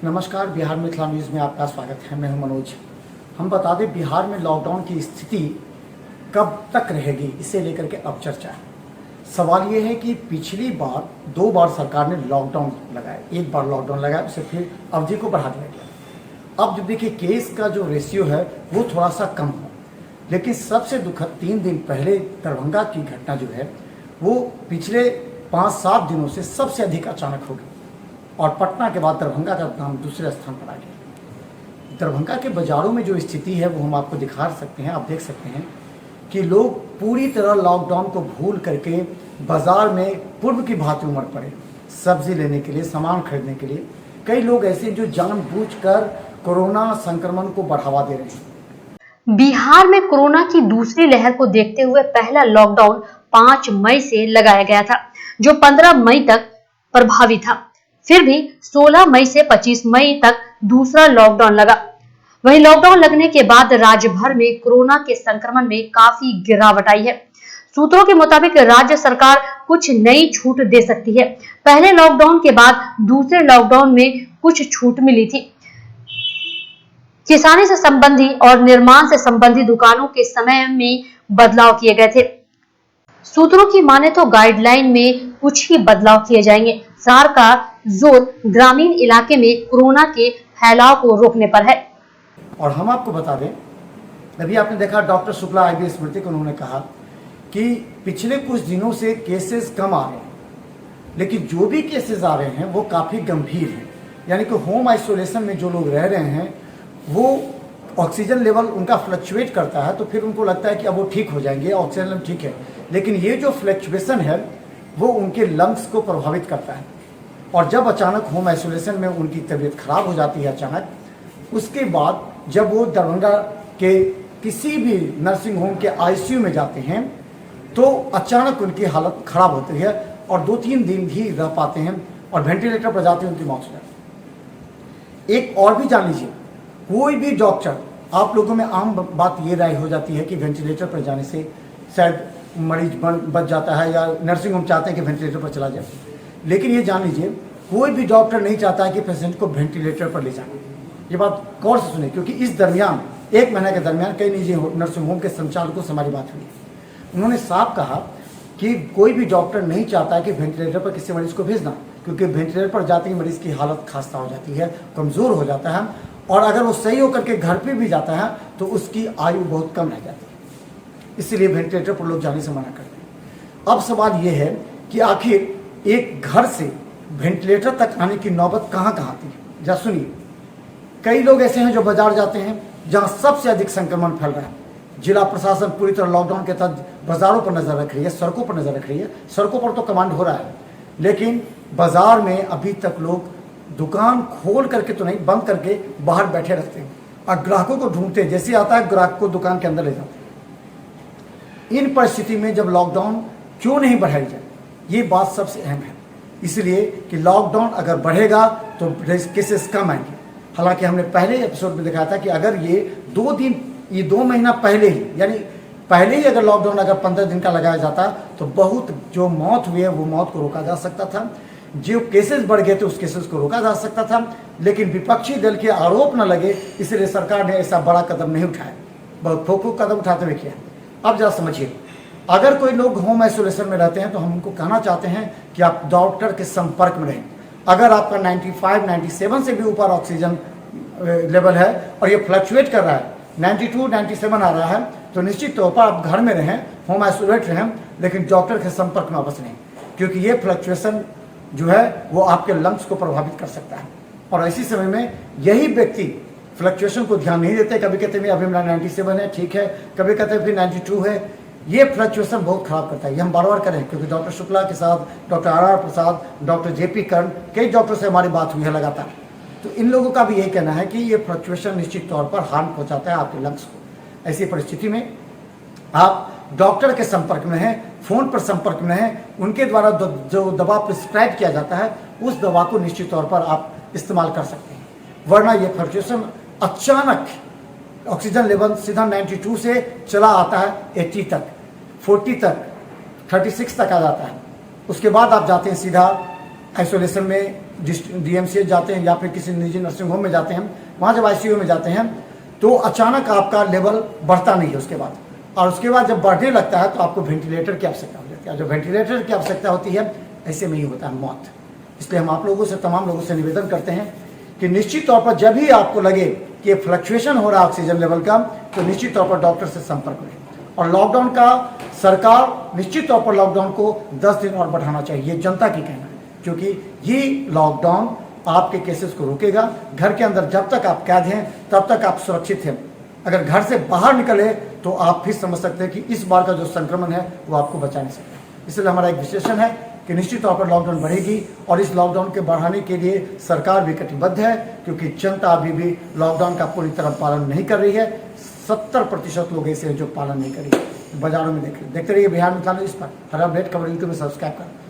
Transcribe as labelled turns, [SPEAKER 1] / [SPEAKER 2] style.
[SPEAKER 1] नमस्कार, बिहार मिथिला न्यूज़ में आपका स्वागत है। मैं हूं मनोज। हम बता दें, बिहार में लॉकडाउन की स्थिति कब तक रहेगी, इसे लेकर के अब चर्चा है। सवाल ये है कि पिछली बार 2 बार सरकार ने लॉकडाउन लगाया। एक बार लॉकडाउन लगाया, उसे फिर अवधि को बढ़ा दिया गया। अब जब देखिए केस का जो रेशियो है वो थोड़ा सा कम हो, लेकिन सबसे दुखद 3 दिन पहले दरभंगा की घटना जो है वो पिछले 5-7 दिनों से सबसे अधिक अचानक हो गई और पटना के बाद दरभंगा का नाम दूसरे स्थान पर आ गया। दरभंगा के बाज़ारों में जो स्थिति है वो हम आपको दिखा सकते हैं। आप देख सकते हैं कि लोग पूरी तरह लॉकडाउन को भूल करके बाज़ार में पूर्व की भांति उमड़ पड़े, सब्जी लेने के लिए, सामान खरीदने के लिए। कई लोग ऐसे जो जानबूझकर कोरोना संक्रमण को बढ़ावा दे रहे हैं।
[SPEAKER 2] बिहार में कोरोना की दूसरी लहर को देखते हुए पहला लॉकडाउन 5 मई से लगाया गया था, जो 15 मई तक प्रभावी था। फिर भी 16 मई से 25 मई तक दूसरा लॉकडाउन लगा। वहीं लॉकडाउन लगने के बाद राज्य भर में कोरोना के संक्रमण में काफी गिरावट आई है। सूत्रों के मुताबिक राज्य सरकार कुछ नई छूट दे सकती है। पहले लॉकडाउन के बाद दूसरे लॉकडाउन में कुछ छूट मिली थी। किसानी से संबंधी और निर्माण से संबंधित दुकानों के समय में बदलाव किए गए थे। सूत्रों की माने तो गाइडलाइन में कुछ ही बदलाव किए जाएंगे। सरकार का जोर ग्रामीण इलाके में कोरोना के फैलाव को रोकने पर है।
[SPEAKER 1] और हम आपको बता दें, अभी आपने देखा डॉक्टर शुक्ला आईबी स्मृति को उन्होंने कहा कि पिछले कुछ दिनों से केसेस कम आ रहे हैं, लेकिन जो भी केसेस आ रहे हैं वो काफ़ी गंभीर हैं। यानी कि होम आइसोलेशन में जो लोग रह रहे हैं वो ऑक्सीजन लेवल उनका फ्लक्चुएट करता है, तो फिर उनको लगता है कि अब वो ठीक हो जाएंगे, ऑक्सीजन लेवल ठीक है। लेकिन ये जो फ्लक्चुएशन है वो उनके लंग्स को प्रभावित करता है, और जब अचानक होम आइसोलेशन में उनकी तबीयत खराब हो जाती है अचानक, उसके बाद जब वो दरभंगा के किसी भी नर्सिंग होम के आईसीयू में जाते हैं तो अचानक उनकी हालत खराब होती है और 2-3 दिन ही रह पाते हैं और वेंटिलेटर पर जाते हैं, उनकी मौत हो जाती है। एक और भी जान लीजिए, कोई भी डॉक्टर, आप लोगों में आम बात ये राय हो जाती है कि वेंटिलेटर पर जाने से शायद मरीज बच जाता है या नर्सिंग होम चाहते हैं कि वेंटिलेटर पर चला जाए, लेकिन ये जान लीजिए कोई भी डॉक्टर नहीं चाहता है कि पेशेंट को वेंटिलेटर पर ले जाए। ये बात गौर से सुने, क्योंकि इस दरमियान 1 महीने के दरमियान कई निजी नर्सिंग होम के संचालकों से हमारी बात हुई। उन्होंने साफ कहा कि कोई भी डॉक्टर नहीं चाहता है कि वेंटिलेटर पर किसी मरीज को भेजना, क्योंकि वेंटिलेटर पर जाते ही मरीज की हालत खस्ता हो जाती है, कमज़ोर हो जाता है, और अगर वो सही होकर के घर पे भी जाता है तो उसकी आयु बहुत कम रह जाती है। इसलिए वेंटिलेटर पर लोग जाने से मना करते हैं। अब सवाल ये है कि आखिर एक घर से वेंटिलेटर तक आने की नौबत कहाँ आती है। जरा सुनिए, कई लोग ऐसे हैं जो बाजार जाते हैं जहाँ सबसे अधिक संक्रमण फैल रहा है। जिला प्रशासन पूरी तरह लॉकडाउन के तहत बाजारों पर नजर रख रही है, सड़कों पर नजर रख रही है। सड़कों पर तो कमांड हो रहा है, लेकिन बाजार में अभी तक लोग दुकान खोल करके तो नहीं, बंद करके बाहर बैठे रहते हैं और ग्राहकों को ढूंढते हैं। जैसे आता है ग्राहक को दुकान के अंदर ले जाते हैं। इन परिस्थिति में जब लॉकडाउन क्यों नहीं बढ़ाई जाए, ये बात सबसे अहम है। इसलिए कि लॉकडाउन अगर बढ़ेगा तो केसेस कम आएंगे। हालांकि हमने पहले एपिसोड में दिखाया था कि अगर ये 2 महीना पहले ही, यानी पहले ही अगर लॉकडाउन अगर 15 दिन का लगाया जाता तो बहुत जो मौत हुई है वो मौत को रोका जा सकता था। जो केसेस बढ़ गए थे उस केसेस को रोका जा सकता था, लेकिन विपक्षी दल के आरोप न लगे इसलिए सरकार ने ऐसा बड़ा कदम नहीं उठाया, बहुत ठोक कदम उठाते हुए किया। अब जरा समझिए, अगर कोई लोग होम आइसोलेशन में रहते हैं तो हम उनको कहना चाहते हैं कि आप डॉक्टर के संपर्क में रहें। अगर आपका 95-97 से भी ऊपर ऑक्सीजन लेवल है और ये फ्लक्चुएट कर रहा है, 92-97 आ रहा है, तो निश्चित तौर पर आप घर में रहें, होम आइसोलेट रहें, लेकिन डॉक्टर के संपर्क में अवश्य नहीं, क्योंकि ये फ्लक्चुएशन जो है वो आपके लंग्स को प्रभावित कर सकता है। और ऐसी समय में यही व्यक्ति फ्लक्चुएशन को ध्यान नहीं देते, कभी कहते हैं अभी मेरा 97 है, ठीक है, कभी कहते हैं फिर 92 है। ये फ्लक्चुएशन बहुत खराब करता है। ये हम बार बार करें, क्योंकि डॉक्टर शुक्ला के साथ डॉक्टर आर प्रसाद, डॉक्टर जेपी कर्ण, कई डॉक्टर से हमारी बात हुई है लगातार। तो इन लोगों का भी यही कहना है कि ये फ्लक्चुएशन निश्चित तौर पर हार्म पहुंचाता है आपके लंग्स को। ऐसी परिस्थिति में आप डॉक्टर के संपर्क में हैं, फोन पर संपर्क में हैं, उनके द्वारा जो दवा प्रिस्क्राइब किया जाता है उस दवा को निश्चित तौर पर आप इस्तेमाल कर सकते हैं। वरना ये फ्लक्चुएशन अचानक ऑक्सीजन लेवल सीधा 92 से चला आता है 80 तक, 40 तक, 36 तक आ जाता है। उसके बाद आप जाते हैं सीधा आइसोलेशन में DMCH जाते हैं या फिर किसी निजी नर्सिंग होम में जाते हैं, वहाँ जब ICU में जाते हैं तो अचानक आपका लेवल बढ़ता नहीं है उसके बाद, और उसके बाद जब बढ़ने लगता है तो आपको वेंटिलेटर की आवश्यकता हो जाती है। जो वेंटिलेटर की आवश्यकता होती है ऐसे में ही होता है मौत। इसलिए हम आप लोगों से, तमाम लोगों से निवेदन करते हैं कि निश्चित तौर पर जब भी आपको लगे कि फ्लक्चुएशन हो रहा है ऑक्सीजन लेवल का, तो निश्चित तौर पर डॉक्टर से संपर्क करें। और लॉकडाउन का सरकार निश्चित तौर पर लॉकडाउन को 10 दिन और बढ़ाना चाहिए, ये जनता की कहना है, क्योंकि ये लॉकडाउन आपके केसेस को रोकेगा। घर के अंदर जब तक आप कैद हैं तब तक आप सुरक्षित हैं। अगर घर से बाहर निकले तो आप फिर समझ सकते हैं कि इस बार का जो संक्रमण है वो आपको बचा नहीं सकता। इसलिए हमारा एक विश्लेषण है कि निश्चित तौर पर लॉकडाउन बढ़ेगी, और इस लॉकडाउन के बढ़ाने के लिए सरकार भी कटिबद्ध है, क्योंकि जनता अभी भी लॉकडाउन का पूरी तरह पालन नहीं कर रही है। 70% लोग ऐसे हैं जो पालन नहीं कर रही है। बाजारों में देखते रहिए बिहार मिथिला न्यूज़ पर। हर अपडेट खबर यूट्यूब में सब्सक्राइब करें।